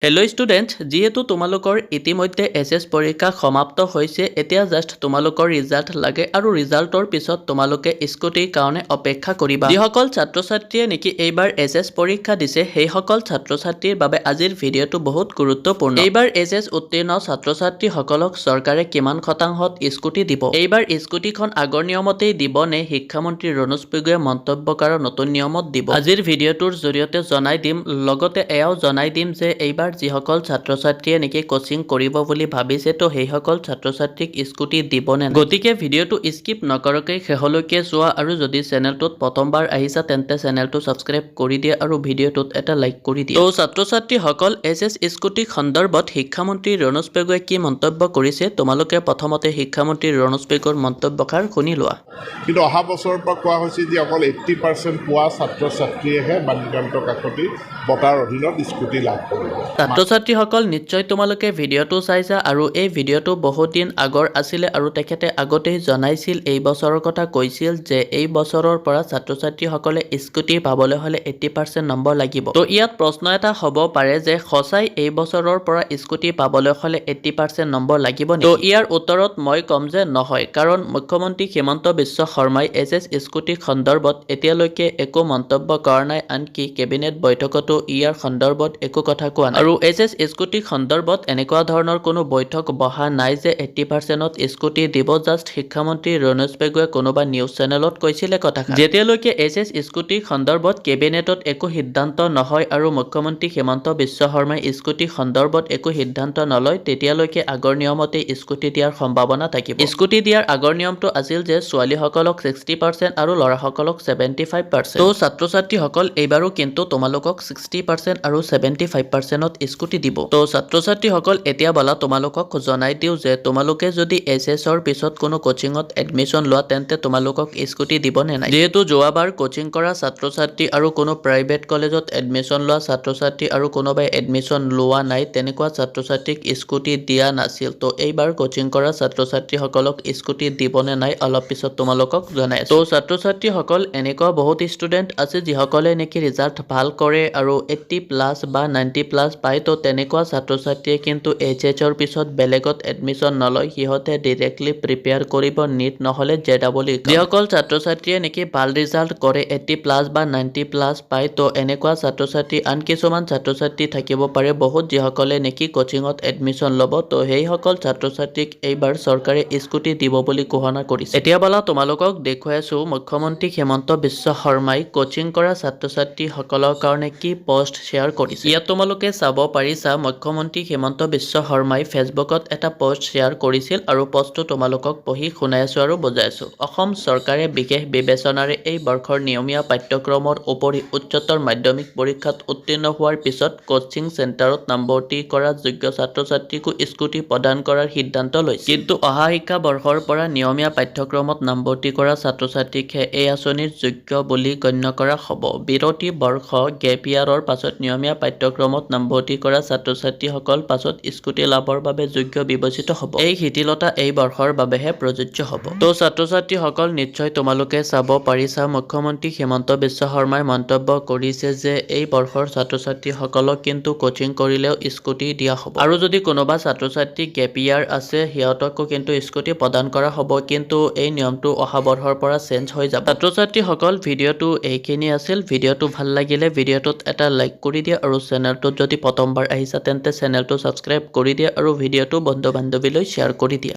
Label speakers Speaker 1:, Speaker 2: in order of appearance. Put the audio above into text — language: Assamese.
Speaker 1: হেল্ল' ষ্টুডেণ্ট, যিহেতু তোমালোকৰ ইতিমধ্যে এছ পৰীক্ষা সমাপ্ত হৈছে, এতিয়া জাষ্ট তোমালোকৰ ৰিজাল্ট লাগে আৰু ৰিজাল্টৰ পিছত তোমালোকে স্কুটিৰ কাৰণে অপেক্ষা কৰিবা। যিসকল ছাত্ৰ ছাত্ৰীয়ে নেকি এইবাৰ এছ পৰীক্ষা দিছে, সেইসকল ছাত্ৰ ছাত্ৰীৰ বাবে আজিৰ ভিডিঅ'টো বহুত গুৰুত্বপূৰ্ণ। এইবাৰ এছ উত্তীৰ্ণ ছাত্ৰ ছাত্ৰীসকলক চৰকাৰে কিমান শতাংশত স্কুটি দিব? এইবাৰ স্কুটিখন আগৰ নিয়মতেই দিব নে শিক্ষামন্ত্ৰী ৰণোজ পেগুৱে মন্তব্য কৰা নতুন নিয়মত দিব? আজিৰ ভিডিঅ'টোৰ জৰিয়তে জনাই দিম। লগতে এয়াও জনাই দিম যে এইবাৰ যিসকল ছাত্ৰ ছাত্ৰীয়ে নেকি কোচিং কৰিব বুলি ভাবিছে, তো সেইসকল ছাত্ৰ ছাত্ৰীক স্কুটি দিব নে নাই। গতিকে ভিডিঅ'টো স্কিপ নকৰাকৈ শেষলৈকে চোৱা, আৰু যদি চেনেলটোত প্ৰথমবাৰ আহিছা তেন্তে চেনেলটো ছাবস্ক্ৰাইব কৰি দিয়া আৰু ভিডিঅ'টোত এটা লাইক কৰি দিয়া। তো ছাত্ৰ ছাত্ৰীসকল, এছ স্কুটি সন্দৰ্ভত শিক্ষামন্ত্ৰী ৰণোজ পেগুৱে কি মন্তব্য কৰিছে, তোমালোকে প্ৰথমতে শিক্ষামন্ত্ৰী ৰণোজ পেগুৰ মন্তব্যষাৰ শুনি লোৱা।
Speaker 2: কিন্তু অহা বছৰৰ পৰা কোৱা হৈছে যে অকল 80% পোৱা ছাত্ৰ ছাত্ৰীয়েহে বাণিজ্যন্ত কাকতি বঁটাৰ অধীনত স্কুটি লাভ কৰিব।
Speaker 1: ছাত্ৰ ছাত্ৰীসকল, নিশ্চয় তোমালোকে ভিডিঅ'টো চাইছা, আৰু এই ভিডিঅ'টো বহুত দিন আগৰ আছিলে আৰু তেখেতে আগতেই জনাইছিল, এই বছৰৰ কথা কৈছিল যে এই বছৰৰ পৰা ছাত্ৰ ছাত্ৰীসকলে স্কুটি পাবলৈ হ'লে 80% নম্বৰ লাগিব। তো ইয়াত প্ৰশ্ন এটা হ'ব পাৰে যে সঁচাই এই বছৰৰ পৰা স্কুটি পাবলৈ হ'লে 80% নম্বৰ লাগিব নেকি? তো ইয়াৰ উত্তৰত মই ক'ম যে নহয়, কাৰণ মুখ্যমন্ত্ৰী হিমন্ত বিশ্ব শৰ্মাই এছ স্কুটি সন্দৰ্ভত এতিয়ালৈকে একো মন্তব্য কৰা নাই, আনকি কেবিনেট বৈঠকতো ইয়াৰ সন্দৰ্ভত একো কথা কোৱা নাই। আৰু এছ স্কুটি সন্দৰ্ভত এনেকুৱা ধৰণৰ কোনো বৈঠক বহা নাই যে 80%ত স্কুটি দিব। জাষ্ট শিক্ষামন্ত্ৰী ৰণোজ পেগুৱে কোনোবা নিউজ চেনেলত কৈছিলে কথাষাৰ। যেতিয়ালৈকে এছ স্কুটি সন্দৰ্ভত কেবিনেটত একো সিদ্ধান্ত নহয় আৰু মুখ্যমন্ত্ৰী হিমন্ত বিশ্ব শৰ্মাই স্কুটি সন্দৰ্ভত একো সিদ্ধান্ত নলয়, তেতিয়ালৈকে আগৰ নিয়মতে স্কুটি দিয়াৰ সম্ভাৱনা থাকিব। স্কুটি দিয়াৰ আগৰ নিয়মটো আছিল যে ছোৱালীসকলক 60% আৰু ল'ৰাসকলক 75%। তো ছাত্ৰ ছাত্ৰীসকল, এইবাৰো কিন্তু তোমালোকক 60% আৰু 75%ত স্কুটি দিব। তো ছাত্ৰ ছাত্ৰীসকল, এতিয়া বলা তোমালোকক জনাই দিওঁ যে তোমালোকে যদি এছৰ পিছত কোনো কোচিঙত এডমিশ্যন লোৱা, তেন্তে তোমালোকক স্কুটি দিব নে নাই। যিহেতু যোৱাবাৰ কোচিং কৰা ছাত্ৰ ছাত্ৰী আৰু কোনো প্ৰাইভেট কলেজত এডমিশ্যন লোৱা ছাত্ৰ ছাত্ৰী আৰু কোনোবাই এডমিশ্যন লোৱা নাই, তেনেকুৱা ছাত্ৰ ছাত্ৰীক স্কুটি দিয়া নাছিল। তো এইবাৰ কোচিং কৰা ছাত্ৰ ছাত্ৰীসকলক স্কুটি দিব নে নাই, অলপ পিছত তোমালোকক জনাই আছো। তো ছাত্ৰ ছাত্ৰীসকল, এনেকুৱা বহুত ষ্টুডেণ্ট আছে যিসকলে নেকি ৰিজাল্ট ভাল কৰে আৰু 80+ বা 90+ পায়। তো তেনেকুৱা ছাত্ৰ ছাত্ৰীয়ে কিন্তু এইচএছৰ পিছত বেলেগত এডমিশ্যন নলয়, সিহঁতে ডিৰেক্টলি প্ৰিপেয়াৰ কৰিব নিট নহ'লে JEE। যিসকল ছাত্ৰ ছাত্ৰীয়ে নেকি ভাল ৰিজাল্ট কৰে, 80+ বা 90+ পায়, তো এনেকুৱা ছাত্ৰ ছাত্ৰী, আন কিছুমান ছাত্ৰ ছাত্ৰী থাকিব পাৰে বহুত যিসকলে নেকি কোচিঙত এডমিশ্যন ল'ব। তো সেইসকল ছাত্ৰ ছাত্ৰীক এইবাৰ চৰকাৰে স্কুটি দিব বুলি ঘোষণা কৰিছে। এতিয়া বলা তোমালোকক দেখুৱাই আছো মুখ্যমন্ত্ৰী হিমন্ত বিশ্ব শৰ্মাই কোচিং কৰা ছাত্ৰ ছাত্ৰীসকলৰ কাৰণে কি পোষ্ট শ্বেয়াৰ কৰিছে। ইয়াত তোমালোকে চাব পাৰিছা, মুখ্যমন্ত্ৰী হিমন্ত বিশ্ব শৰ্মাই ফেচবুকত এটা পোষ্ট শ্বেয়াৰ কৰিছিল আৰু পোষ্টটো তোমালোকক পঢ়ি শুনাই আছো আৰু বুজাই আছো। অসম চৰকাৰে বিশেষ বিবেচনাৰে এই বৰ্ষৰ নিয়মীয়া পাঠ্যক্ৰমৰ উপৰি উচ্চতৰ মাধ্যমিক পৰীক্ষাত উত্তীৰ্ণ হোৱাৰ পিছত কোচিং চেণ্টাৰত নামভৰ্তি কৰা যোগ্য ছাত্ৰ ছাত্ৰীকো স্কুটি প্ৰদান কৰাৰ সিদ্ধান্ত লৈছে। কিন্তু অহা শিক্ষা বৰ্ষৰ পৰা নিয়মীয়া পাঠ্যক্ৰমত নামভৰ্তি কৰা ছাত্ৰ ছাত্ৰীকহে এই আঁচনিৰ যোগ্য বুলি গণ্য কৰা হ'ব। বিৰতি বৰ্ষ গেপ ইয়াৰৰ পাছত নিয়মীয়া পাঠ্যক্ৰমত নামভৰ্তি কৰা ছাত্ৰ ছাত্ৰীসকল পাছত স্কুটি লাভৰ বাবে যোগ্য বিবেচিত হ'ব। এই শিথিলতা এই বৰ্ষৰ বাবেহে প্ৰযোজ্য হ'ব। তো ছাত্ৰ ছাত্ৰীসকল, নিশ্চয় তোমালোকে চাব পাৰিছা, মুখ্যমন্ত্ৰী হিমন্ত বিশ্ব শৰ্মাই মন্তব্য কৰিছে যে এই বৰ্ষৰ ছাত্ৰ ছাত্ৰীসকলক কিন্তু কোচিং কৰিলেও স্কুটি দিয়া হ'ব। আৰু যদি কোনোবা ছাত্ৰ ছাত্ৰী গেপ ইয়াৰ আছে, সিহঁতকো কিন্তু স্কুটি প্ৰদান কৰা হ'ব, কিন্তু এই নিয়মটো অহা বৰ্ষৰ পৰা চেঞ্জ হৈ যাব। ছাত্ৰ ছাত্ৰীসকল, ভিডিঅ'টো এইখিনি আছিল। ভিডিঅ'টো ভাল লাগিলে ভিডিঅ'টোত এটা লাইক কৰি দিয়া, আৰু চেনেলটোত যদি প্ৰথমবাৰ আহিছা তেন্তে চেনেলটো ছাবস্ক্ৰাইব কৰি দিয়া আৰু ভিডিঅ'টো বন্ধু বান্ধৱীলৈ শ্বেয়াৰ কৰি দিয়া।